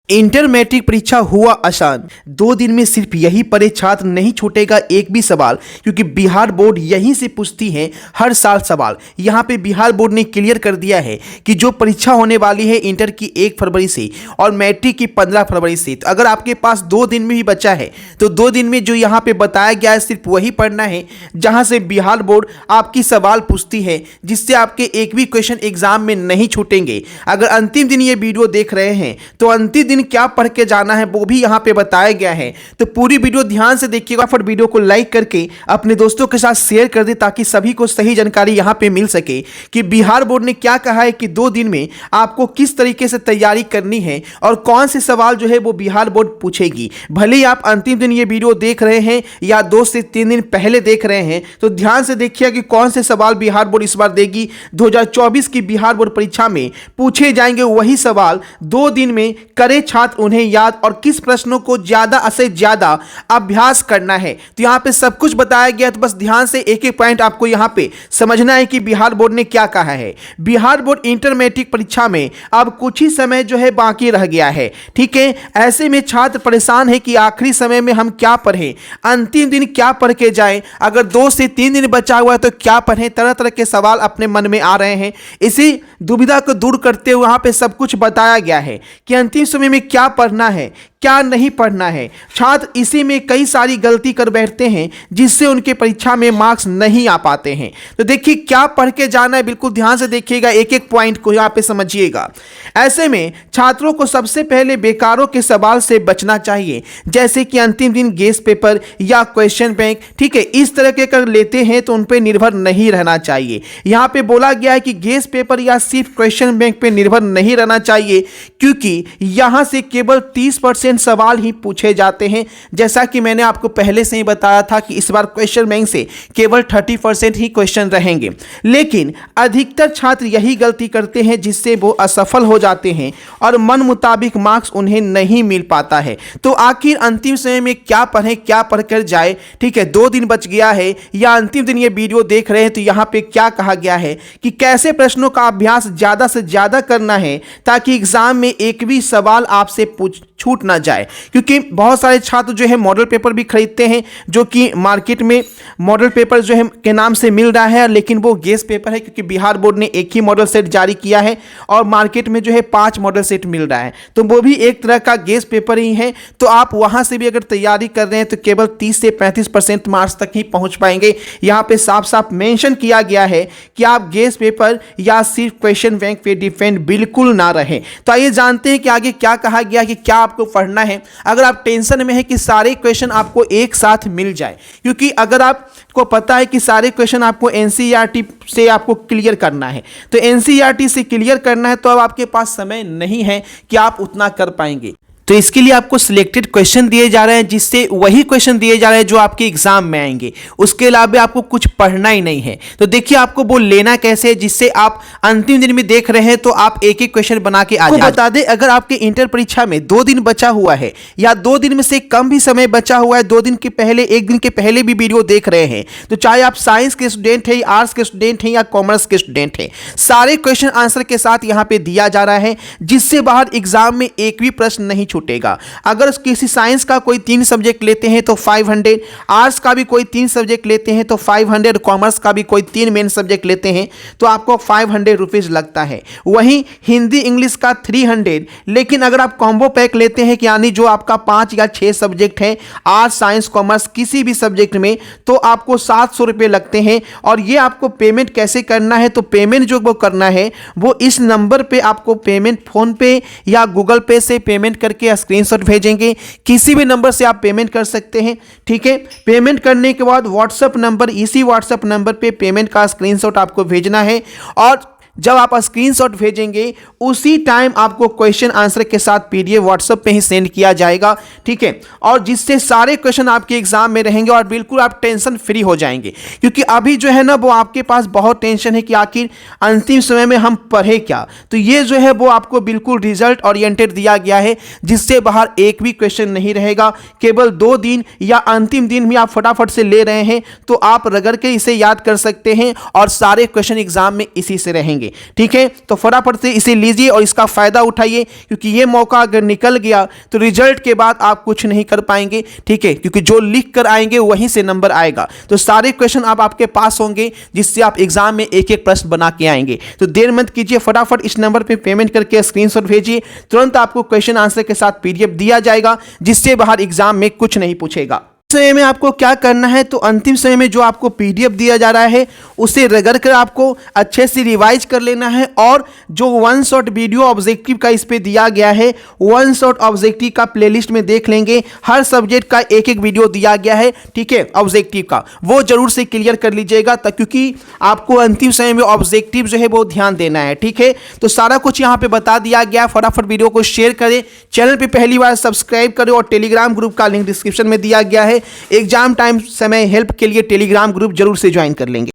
Inter matric परीक्षा हुआ आसान। 2 दिन में सिर्फ यही पढ़े छात्र नहीं छूटेगा एक भी सवाल, क्योंकि बिहार बोर्ड यहीं से पूछती है हर साल सवाल। यहाँ पे बिहार बोर्ड ने क्लियर कर दिया है कि जो परीक्षा होने वाली है इंटर की 1 फरवरी से और मैट्रिक की 15 फरवरी से, तो अगर आपके पास 2 दिन में भी बचा है तो 2 दिन में जो यहाँ पे बताया गया है सिर्फ वही पढ़ना है जहाँ से बिहार बोर्ड आपकी सवाल पूछती है, जिससे आपके एक भी क्वेश्चन एग्जाम में नहीं छूटेंगे। अगर अंतिम दिन ये वीडियो देख रहे हैं तो अंतिम दिन क्या पढ़ के जाना है वो भी यहाँ पे बताया गया है। तो पूरी वीडियो ध्यान से देखिएगा, फिर वीडियो को लाइक करके अपने दोस्तों के साथ शेयर कर दे ताकि सभी को सही जानकारी यहाँ पे मिल सके कि बिहार बोर्ड ने क्या कहा है कि 2 दिन में आपको किस तरीके से तैयारी करनी है और कौन से सवाल जो है वो बिहार बोर्ड पूछेगी। भले ही आप अंतिम दिन ये वीडियो देख रहे हैं या 2 से 3 दिन पहले देख रहे हैं, तो ध्यान से देखिए कि कौन से सवाल बिहार बोर्ड इस बार देगी। 2024 की बिहार बोर्ड परीक्षा में पूछे जाएंगे वही सवाल 2 दिन में करे छात्र उन्हें याद और किस प्रश्नों को ज्यादा से ज्यादा अभ्यास करना है। तो यहां पे सब कुछ बताया गया, तो बस ध्यान से एक एक पॉइंट आपको यहां पे समझना है कि बिहार बोर्ड ने क्या कहा है। बिहार बोर्ड इंटर मैट्रिक परीक्षा में अब कुछ ही समय जो है बाकी रह गया है, ठीक है। ऐसे में छात्र परेशान है कि आखिरी समय में हम क्या पढ़ें, अंतिम दिन क्या पढ़ के जाएं, अगर 2 से 3 दिन बचा हुआ है तो क्या पढ़ें। तरह तरह के सवाल अपने मन में आ रहे हैं। इसी दुविधा को दूर करते हुए वहां पे सब कुछ बताया गया है कि अंतिम समय में क्या पढ़ना है क्या नहीं पढ़ना है। छात्र इसी में कई सारी गलती कर बैठते हैं जिससे उनके परीक्षा में मार्क्स नहीं आ पाते हैं। तो देखिए क्या पढ़ के जाना है, बिल्कुल ध्यान से देखिएगा, एक एक पॉइंट को यहाँ पे समझिएगा। ऐसे में छात्रों को सबसे पहले बेकारों के सवाल से बचना चाहिए, जैसे कि अंतिम दिन गेस पेपर या क्वेश्चन बैंक, ठीक है, इस तरह के कर लेते हैं तो उन पर निर्भर नहीं रहना चाहिए। यहाँ पे बोला गया है कि गेस पेपर या सिर्फ क्वेश्चन बैंक पे निर्भर नहीं रहना चाहिए, क्योंकि यहाँ से केवल 30% सवाल ही पूछे जाते हैं। जैसा कि मैंने आपको पहले से ही बताया था कि इस बार क्वेश्चन बैंक से केवल 30% ही क्वेश्चन रहेंगे, लेकिन अधिकतर छात्र यही गलती करते हैं जिससे वो असफल हो जाते हैं और मन मुताबिक मार्क्स उन्हें नहीं मिल पाता है। तो आखिर अंतिम समय में क्या पढ़ें, क्या पढ़कर जाए, ठीक है। 2 दिन बच गया है या अंतिम दिन ये वीडियो देख रहे हैं तो यहाँ पे क्या कहा गया है कि कैसे प्रश्नों का अभ्यास ज्यादा से ज्यादा करना है ताकि एग्जाम में एक भी सवाल आपसे छूट ना जाए। क्योंकि बहुत सारे छात्र जो है मॉडल पेपर भी खरीदते हैं, जो कि मार्केट में मॉडल पेपर जो है के नाम से मिल रहा है, लेकिन वो गेस पेपर है, क्योंकि बिहार बोर्ड ने एक ही मॉडल सेट जारी किया है और मार्केट में जो है 5 मॉडल सेट मिल रहा है, तो वो भी एक तरह का गेस पेपर ही है। तो आप वहां से भी अगर तैयारी कर रहे हैं तो केवल 30 से 35% मार्क्स तक ही पहुंच पाएंगे। यहाँ पे साफ साफ मेंशन किया गया है कि आप गेस पेपर या सिर्फ क्वेश्चन बैंक पे डिपेंड बिल्कुल ना रहे। तो आइए जानते हैं कि आगे क्या कहा गया कि क्या आपको पढ़ना है अगर आप टेंशन में है कि सारे क्वेश्चन आपको एक साथ मिल जाए। क्योंकि अगर आपको पता है कि सारे क्वेश्चन आपको एनसीईआरटी से आपको क्लियर करना है, तो एनसीईआरटी से क्लियर करना है, तो अब आपके पास समय नहीं है कि आप उतना कर पाएंगे। तो इसके लिए आपको सिलेक्टेड क्वेश्चन दिए जा रहे हैं, जिससे वही क्वेश्चन दिए जा रहे हैं जो आपके एग्जाम में आएंगे, उसके अलावा आपको कुछ पढ़ना ही नहीं है। तो देखिए आपको वो लेना कैसे है जिससे आप अंतिम दिन में देख रहे हैं तो आप एक एक क्वेश्चन बना के आ जाए। बता दें अगर आपके इंटर परीक्षा में 2 दिन बचा हुआ है या 2 दिन में से कम भी समय बचा हुआ है, 2 दिन के पहले 1 दिन के पहले भी वीडियो देख रहे हैं, तो चाहे आप साइंस के स्टूडेंट हैं, आर्ट्स के स्टूडेंट हैं या कॉमर्स के स्टूडेंट हैं, सारे क्वेश्चन आंसर के साथ यहाँ पे दिया जा रहा है, जिससे बाहर एग्जाम में एक भी प्रश्न नहीं छूटेगा। अगर किसी साइंस का कोई 3 सब्जेक्ट लेते हैं तो 500, आर्ट्स का भी कोई 3 सब्जेक्ट लेते हैं तो 500, कॉमर्स का भी कोई 3 मेन सब्जेक्ट लेते हैं तो आपको 500 रुपीज लगता है। वहीं हिंदी इंग्लिश का 300, लेकिन अगर आप कॉम्बो पैक लेते हैं यानी जो आपका 5 या 6 सब्जेक्ट है, आर्ट्स साइंस कॉमर्स किसी भी सब्जेक्ट में, तो आपको 700 रुपये लगते हैं। और ये आपको पेमेंट कैसे करना है, तो पेमेंट जो वो करना है वो इस नंबर पे आपको पेमेंट फोन पे या गूगल पे से पेमेंट करके स्क्रीनशॉट भेजेंगे। किसी भी नंबर से आप पेमेंट कर सकते हैं, ठीक है। पेमेंट करने के बाद व्हाट्सएप नंबर, इसी व्हाट्सएप नंबर पे पेमेंट का स्क्रीनशॉट आपको भेजना है और जब आप स्क्रीनशॉट भेजेंगे उसी टाइम आपको क्वेश्चन आंसर के साथ पीडीएफ व्हाट्सएप पे ही सेंड किया जाएगा, ठीक है। और जिससे सारे क्वेश्चन आपके एग्जाम में रहेंगे और बिल्कुल आप टेंशन फ्री हो जाएंगे। क्योंकि अभी जो है ना वो आपके पास बहुत टेंशन है कि आखिर अंतिम समय में हम पढ़े क्या, तो ये जो है वो आपको बिल्कुल रिजल्ट ओरिएंटेड दिया गया है, जिससे बाहर एक भी क्वेश्चन नहीं रहेगा। केवल 2 दिन या अंतिम दिन भी आप फटाफट से ले रहे हैं तो आप रगड़ के इसे याद कर सकते हैं और सारे क्वेश्चन एग्जाम में इसी से रहेंगे। जाएंगे। ठीक है, तो फटाफट से इसे लीजिए और इसका फायदा उठाइए, क्योंकि ये मौका अगर निकल गया तो रिजल्ट के बाद आप कुछ नहीं कर पाएंगे। ठीक है, क्योंकि जो लिख कर आएंगे वहीं से नंबर आएगा। तो सारे क्वेश्चन अब आपके पास होंगे, जिससे आप एग्जाम में एक एक प्रश्न बना के आएंगे। तो देर मत कीजिए, फटाफट इस नंबर पे पेमेंट करके स्क्रीनशॉट भेजिए। तुरंत आपको क्वेश्चन आंसर के साथ पीडीएफ दिया जाएगा, जिससे बाहर एग्जाम में कुछ नहीं पूछेगा। समय में आपको क्या करना है, तो अंतिम समय में जो आपको पीडीएफ दिया जा रहा है उसे रगड़ कर आपको अच्छे से रिवाइज कर लेना है। और जो वन शॉट वीडियो ऑब्जेक्टिव का इस पे दिया गया है, वन शॉट ऑब्जेक्टिव का प्लेलिस्ट में देख लेंगे, हर सब्जेक्ट का एक एक वीडियो दिया गया है। ठीक है, ऑब्जेक्टिव का वो जरूर से क्लियर कर लीजिएगा, क्योंकि आपको अंतिम समय में ऑब्जेक्टिव जो है वो ध्यान देना है। ठीक है, तो सारा कुछ यहाँ पे बता दिया गया। फटाफट वीडियो को शेयर करें, चैनल पे पहली बार सब्सक्राइब करें, और टेलीग्राम ग्रुप का लिंक डिस्क्रिप्शन में दिया गया है। एग्जाम टाइम समय हेल्प के लिए टेलीग्राम ग्रुप जरूर से ज्वाइन कर लेंगे।